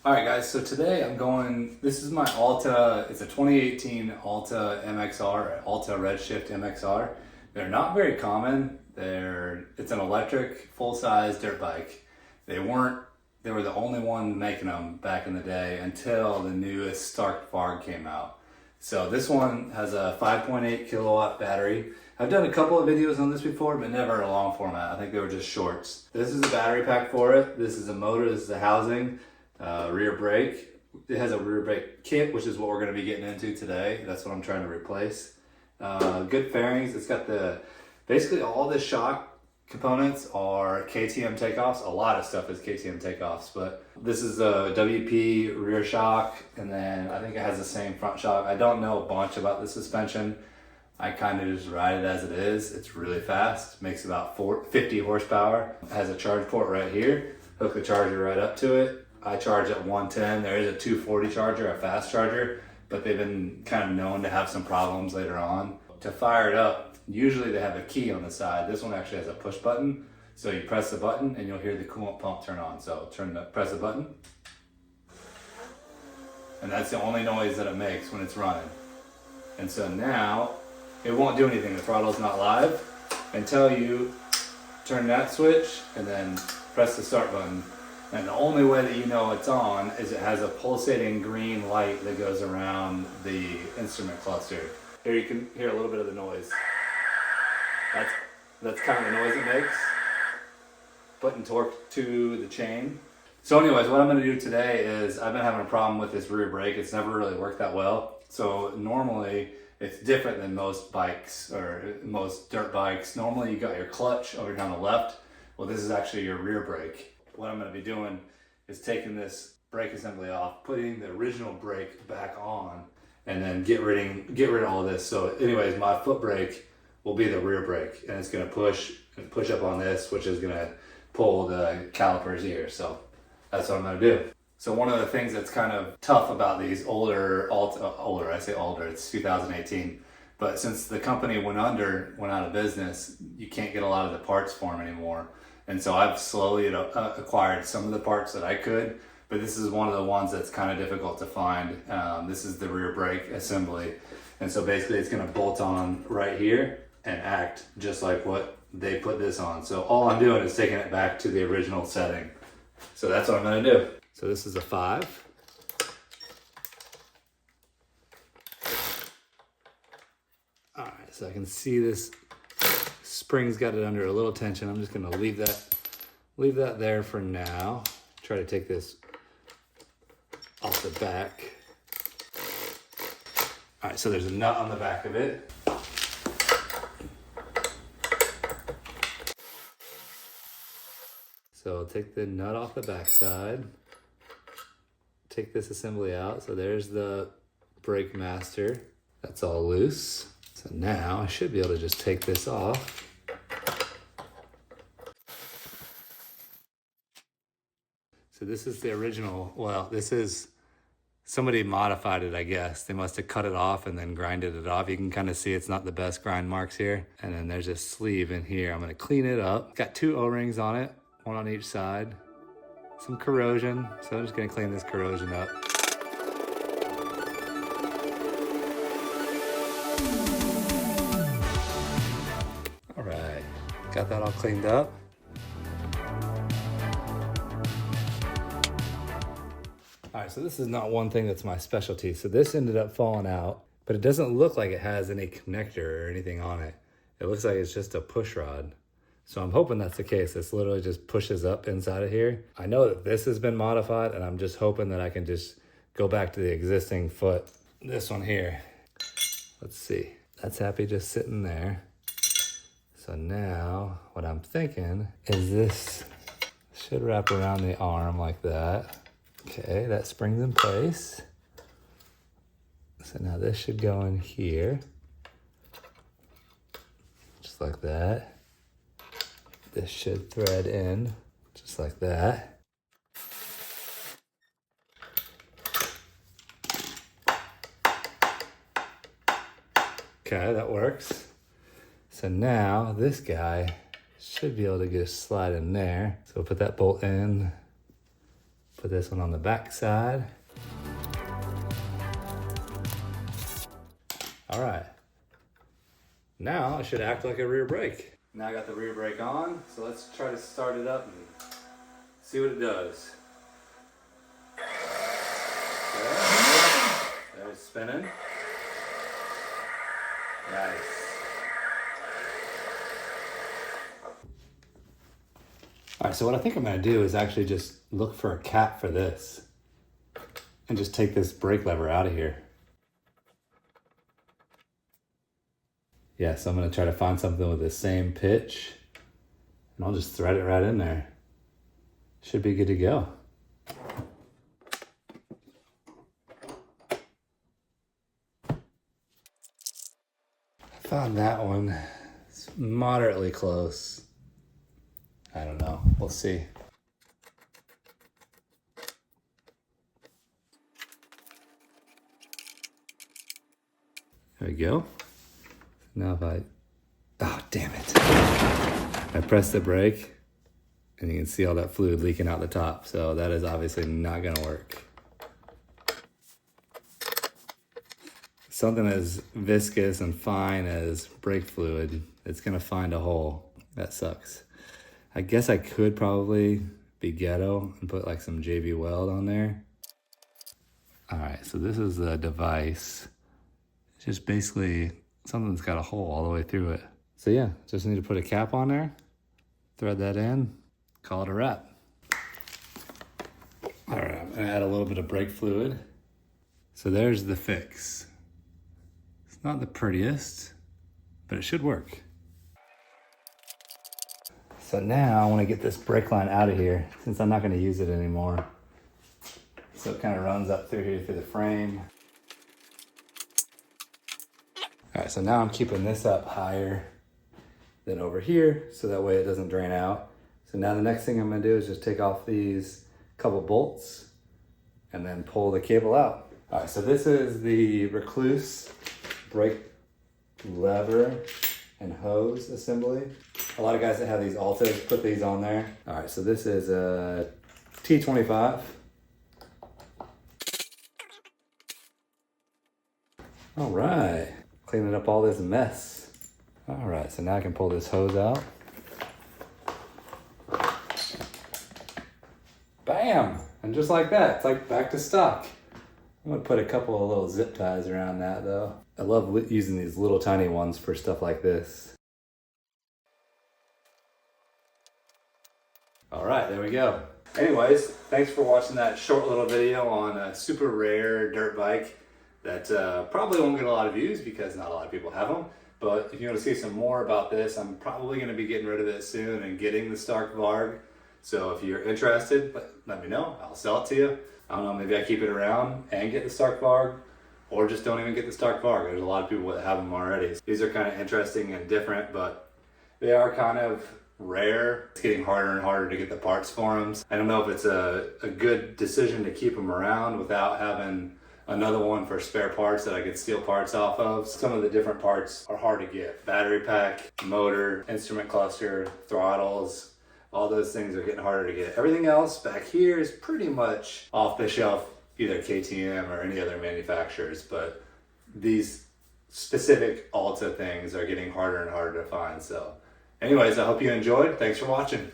All right, guys, so today this is my Alta, it's a 2018 Alta MXR, Alta Redshift MXR. They're not very common. It's an electric, full-size dirt bike. They were the only one making them back in the day until the newest Stark Varg came out. So this one has a 5.8 kilowatt battery. I've done a couple of videos on this before, but never a long format. I think they were just shorts. This is the battery pack for it. This is a motor, this is the housing. Rear brake. It has a rear brake kit, which is what we're going to be getting into today. That's what I'm trying to replace. Good fairings. It's got basically all the shock components are KTM takeoffs. A lot of stuff is KTM takeoffs, but this is a WP rear shock, and then I think it has the same front shock. I don't know a bunch about the suspension. I kind of just ride it as it is. It's really fast. Makes about 50 horsepower. It has a charge port right here. Hook the charger right up to it. I charge at 110. There is a 240 charger, a fast charger, but they've been kind of known to have some problems later on. To fire it up, usually they have a key on the side. This one actually has a push button. So you press the button and you'll hear the coolant pump turn on. So press the button. And that's the only noise that it makes when it's running. And so now it won't do anything. The throttle's not live until you turn that switch and then press the start button. And the only way that you know it's on is it has a pulsating green light that goes around the instrument cluster. Here you can hear a little bit of the noise. That's kind of the noise it makes, putting torque to the chain. So anyways, what I'm going to do today is I've been having a problem with this rear brake. It's never really worked that well. So normally it's different than most bikes or most dirt bikes. Normally you got your clutch over here on the left. Well, this is actually your rear brake. What I'm going to be doing is taking this brake assembly off, putting the original brake back on, and then get rid of all this. So anyways, my foot brake will be the rear brake, and it's going to push up on this, which is going to pull the calipers here. So that's what I'm going to do. So one of the things that's kind of tough about these older, I say older, it's 2018, but since the company went out of business, you can't get a lot of the parts for them anymore. And so I've slowly acquired some of the parts that I could, but this is one of the ones that's kind of difficult to find. This is the rear brake assembly. And so basically it's gonna bolt on right here and act just like what they put this on. So all I'm doing is taking it back to the original setting. So that's what I'm gonna do. So this is a 5. All right, so I can see this spring's got it under a little tension. I'm just gonna leave that there for now. Try to take this off the back. All right, so there's a nut on the back of it. So I'll take the nut off the back side. Take this assembly out. So there's the brake master. That's all loose. So now I should be able to just take this off. So this is the original, well, somebody modified it, I guess. They must have cut it off and then grinded it off. You can kind of see it's not the best grind marks here. And then there's a sleeve in here. I'm gonna clean it up. Got 2 O-rings on it, one on each side. Some corrosion, so I'm just gonna clean this corrosion up. All right, got that all cleaned up. All right, so this is not one thing that's my specialty. So this ended up falling out, but it doesn't look like it has any connector or anything on it. It looks like it's just a push rod. So I'm hoping that's the case. This literally just pushes up inside of here. I know that this has been modified, and I'm just hoping that I can just go back to the existing foot. This one here, let's see. That's happy just sitting there. So now what I'm thinking is this should wrap around the arm like that. Okay, that spring's in place. So now this should go in here. Just like that. This should thread in, just like that. Okay, that works. So now this guy should be able to just slide in there. So we'll put that bolt in Put this one on the back side. All right. Now it should act like a rear brake. Now I got the rear brake on, so let's try to start it up and see what it does. Okay. There it's spinning. Nice. All right, so what I think I'm gonna do is actually just look for a cap for this and just take this brake lever out of here. Yeah, so I'm gonna try to find something with the same pitch and I'll just thread it right in there. Should be good to go. I found that one. It's moderately close. I don't know, we'll see. There we go. Now if oh damn it. I pressed the brake and you can see all that fluid leaking out the top. So that is obviously not gonna work. Something as viscous and fine as brake fluid, it's gonna find a hole. That sucks. I guess I could probably be ghetto and put like some JV weld on there. All right, so this is the device. It's just basically something that's got a hole all the way through it. So yeah, just need to put a cap on there, thread that in, call it a wrap. All right, I'm gonna add a little bit of brake fluid. So there's the fix. It's not the prettiest, but it should work. So now I want to get this brake line out of here since I'm not going to use it anymore. So it kind of runs up through here through the frame. All right, so now I'm keeping this up higher than over here so that way it doesn't drain out. So now the next thing I'm going to do is just take off these couple bolts and then pull the cable out. All right, so this is the Recluse brake lever and hose assembly. A lot of guys that have these Altas put these on there. All right, so this is a T25. All right, cleaning up all this mess. All right, so now I can pull this hose out. Bam, and just like that, it's like back to stock. I'm gonna put a couple of little zip ties around that though. I love using these little tiny ones for stuff like this. All right, there we go. Anyways, thanks for watching that short little video on a super rare dirt bike that probably won't get a lot of views because not a lot of people have them. But if you want to see some more about this, I'm probably going to be getting rid of it soon and getting the Stark Varg. So if you're interested, let me know. I'll sell it to you. I don't know, maybe I keep it around and get the Stark Varg, or just don't even get the Stark Varg. There's a lot of people that have them already. These are kind of interesting and different, but they are kind of rare. It's getting harder and harder to get the parts for them. I don't know if it's a good decision to keep them around without having another one for spare parts that I could steal parts off of. Some of the different parts are hard to get. Battery pack, motor, instrument cluster, throttles, all those things are getting harder to get. Everything else back here is pretty much off the shelf, either KTM or any other manufacturers, but these specific Alta things are getting harder and harder to find. So anyways, I hope you enjoyed. Thanks for watching.